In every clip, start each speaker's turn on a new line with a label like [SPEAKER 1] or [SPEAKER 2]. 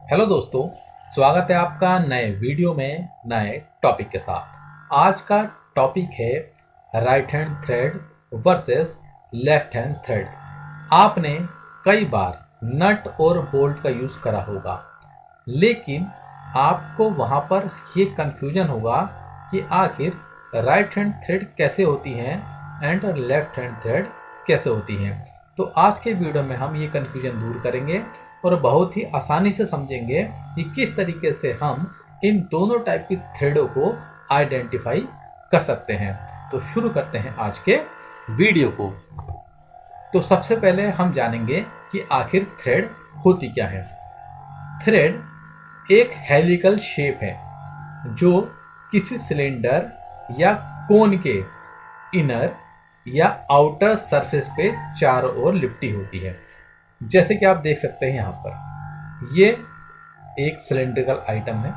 [SPEAKER 1] Hello दोस्तों, स्वागत है आपका नए वीडियो में नए टॉपिक के साथ। आज का टॉपिक है right hand thread versus left hand thread. आपने कई बार नट और बोल्ट का यूज़ करा होगा, लेकिन आपको वहाँ पर ये कंफ्यूजन होगा कि आखिर राइट हैंड थ्रेड कैसे होती हैं एंड लेफ्ट हैंड थ्रेड कैसे होती हैं। तो आज के वीडियो में हम ये कंफ्यूजन दूर करेंगे और बहुत ही आसानी से समझेंगे कि किस तरीके से हम इन दोनों टाइप की थ्रेडों को आइडेंटिफाई कर सकते हैं। तो शुरू करते हैं आज के वीडियो को। तो सबसे पहले हम जानेंगे कि आखिर थ्रेड होती क्या है। थ्रेड एक हेलिकल शेप है जो किसी सिलेंडर या कोन के इनर या आउटर सरफेस पे चारों ओर लिपटी होती है। जैसे कि आप देख सकते हैं यहाँ पर ये एक सिलेंड्रिकल आइटम है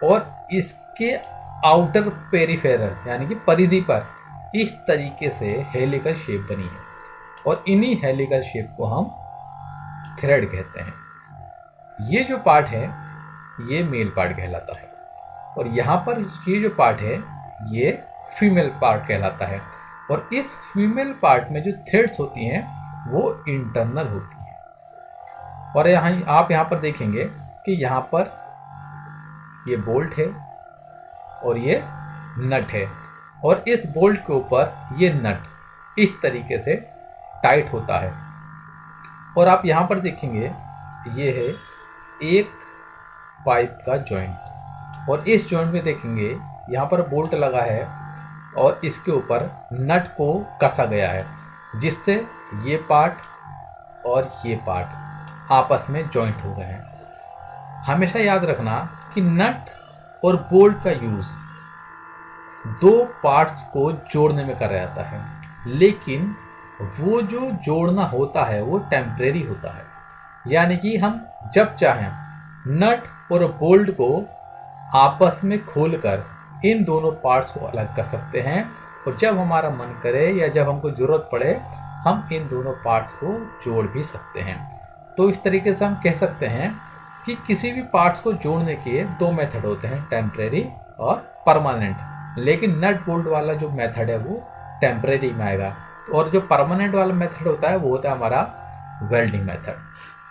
[SPEAKER 1] और इसके आउटर पेरिफेरल यानी कि परिधि पर इस तरीके से हेलिकल शेप बनी है और इन्हीं हेलिकल शेप को हम थ्रेड कहते हैं। ये जो पार्ट है ये मेल पार्ट कहलाता है और यहाँ पर ये जो पार्ट है ये फीमेल पार्ट कहलाता है। और इस फीमेल पार्ट में जो थ्रेड्स होती हैं वो इंटरनल होती हैं। और आप यहाँ पर देखेंगे कि यहाँ पर ये बोल्ट है और ये नट है और इस बोल्ट के ऊपर ये नट इस तरीके से टाइट होता है। और आप यहाँ पर देखेंगे ये है एक पाइप का जॉइंट और इस जॉइंट में देखेंगे यहाँ पर बोल्ट लगा है और इसके ऊपर नट को कसा गया है जिससे ये पार्ट और ये पार्ट आपस में जॉइंट हो गए हैं। हमेशा याद रखना कि नट और बोल्ट का यूज दो पार्ट्स को जोड़ने में करा जाता है, लेकिन वो जो जोड़ना होता है वो टेम्परेरी होता है। यानी कि हम जब चाहें नट और बोल्ट को आपस में खोलकर इन दोनों पार्ट्स को अलग कर सकते हैं और जब हमारा मन करे या जब हमको ज़रूरत पड़े हम इन दोनों पार्ट्स को जोड़ भी सकते हैं। तो इस तरीके से हम कह सकते हैं कि किसी भी पार्ट्स को जोड़ने के दो मेथड होते हैं, टेम्परेरी और परमानेंट। लेकिन नट बोल्ट वाला जो मेथड है वो टेम्परेरी में आएगा और जो परमानेंट वाला मेथड होता है वो होता है हमारा वेल्डिंग मेथड।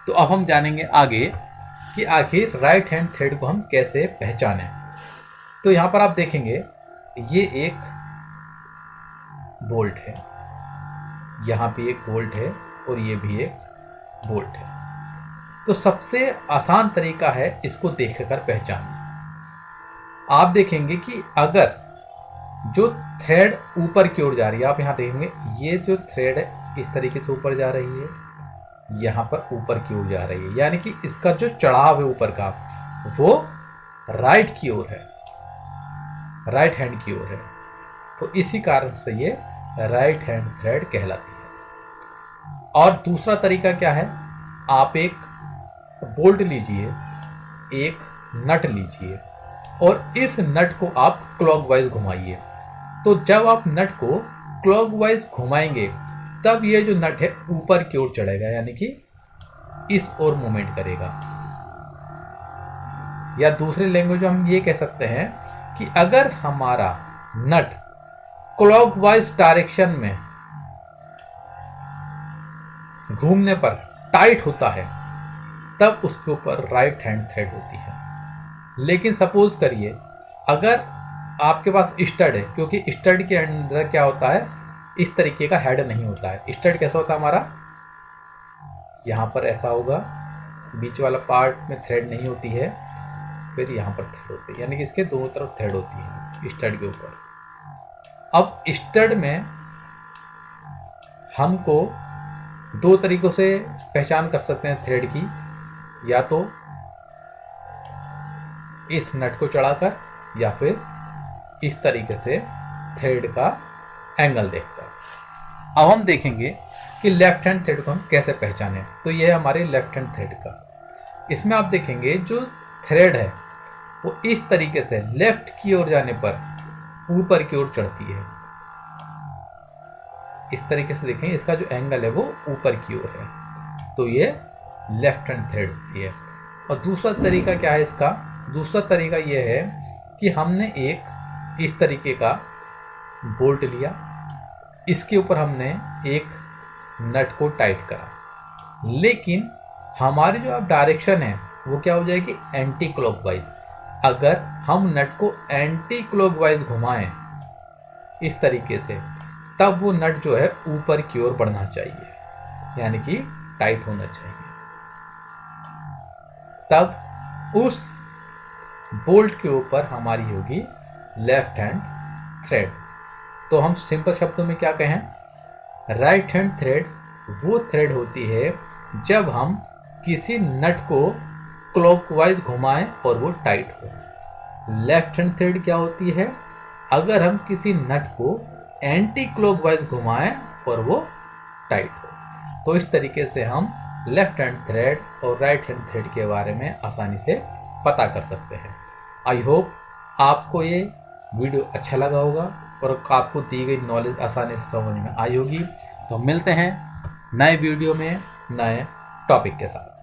[SPEAKER 1] तो अब हम जानेंगे आगे कि आखिर राइट हैंड थ्रेड को हम कैसे पहचानें। तो यहाँ पर आप देखेंगे ये एक बोल्ट है, यहाँ भी एक बोल्ट है और ये भी एक बोल्ट है। तो सबसे आसान तरीका है इसको देखकर पहचानना। आप देखेंगे कि अगर जो थ्रेड ऊपर की ओर जा रही है, आप यहाँ देखेंगे ये जो थ्रेड है इस तरीके से ऊपर जा रही है, यहाँ पर ऊपर की ओर जा रही है, यानी कि इसका जो चढ़ाव है ऊपर का वो राइट की ओर है, राइट हैंड की ओर है। तो इसी कारण से ये राइट हैंड थ्रेड कहलाती है। और दूसरा तरीका क्या है, आप एक बोल्ट लीजिए, एक नट लीजिए और इस नट को आप क्लॉकवाइज घुमाइए। तो जब आप नट को क्लॉकवाइज घुमाएंगे तब ये जो नट है ऊपर की ओर चढ़ेगा, यानी कि इस ओर मूवमेंट करेगा। या दूसरी लैंग्वेज में हम ये कह सकते हैं कि अगर हमारा नट क्लॉकवाइज डायरेक्शन में घूमने पर टाइट होता है तब उसके ऊपर राइट हैंड थ्रेड होती है। लेकिन सपोज करिए अगर आपके पास स्टड है, क्योंकि स्टड के अंदर क्या होता है इस तरीके का हेड नहीं होता है। स्टड कैसा होता है हमारा, यहाँ पर ऐसा होगा, बीच वाला पार्ट में थ्रेड नहीं होती है, फिर यहाँ पर थ्रेड होती है, यानी कि इसके दोनों तरफ थ्रेड होती है स्टड के ऊपर। अब स्टड में हमको दो तरीकों से पहचान कर सकते हैं थ्रेड की, या तो इस नट को चढ़ाकर या फिर इस तरीके से थ्रेड का एंगल देखकर। अब हम देखेंगे कि लेफ्ट हैंड थ्रेड को हम कैसे पहचानें। तो यह है हमारे लेफ्ट हैंड थ्रेड का। इसमें आप देखेंगे जो थ्रेड है वो इस तरीके से लेफ्ट की ओर जाने पर ऊपर की ओर चढ़ती है। इस तरीके से देखें, इसका जो एंगल है वो ऊपर की ओर है, तो ये लेफ्ट हैंड थ्रेड होती है। और दूसरा तरीका क्या है इसका, दूसरा तरीका यह है कि हमने एक इस तरीके का बोल्ट लिया, इसके ऊपर हमने एक नट को टाइट करा, लेकिन हमारी जो अब डायरेक्शन है वो क्या हो जाएगी, एंटी क्लॉकवाइज। अगर हम नट को एंटी क्लॉकवाइज घुमाएं इस तरीके से, तब वो नट जो है ऊपर की ओर बढ़ना चाहिए, यानी कि टाइट होना चाहिए। तब उस बोल्ट के ऊपर हमारी होगी लेफ्ट हैंड थ्रेड। तो हम सिंपल शब्दों में क्या कहें, राइट हैंड थ्रेड वो थ्रेड होती है जब हम किसी नट को क्लॉकवाइज घुमाएं और वो टाइट हो। लेफ्ट हैंड थ्रेड क्या होती है, अगर हम किसी नट को एंटी क्लॉकवाइज घुमाएं और वो टाइट हो। तो इस तरीके से हम लेफ्ट हैंड थ्रेड और राइट हैंड थ्रेड के बारे में आसानी से पता कर सकते हैं। आई होप आपको ये वीडियो अच्छा लगा होगा और आपको दी गई नॉलेज आसानी से समझ में आई होगी। तो मिलते हैं नए वीडियो में नए टॉपिक के साथ।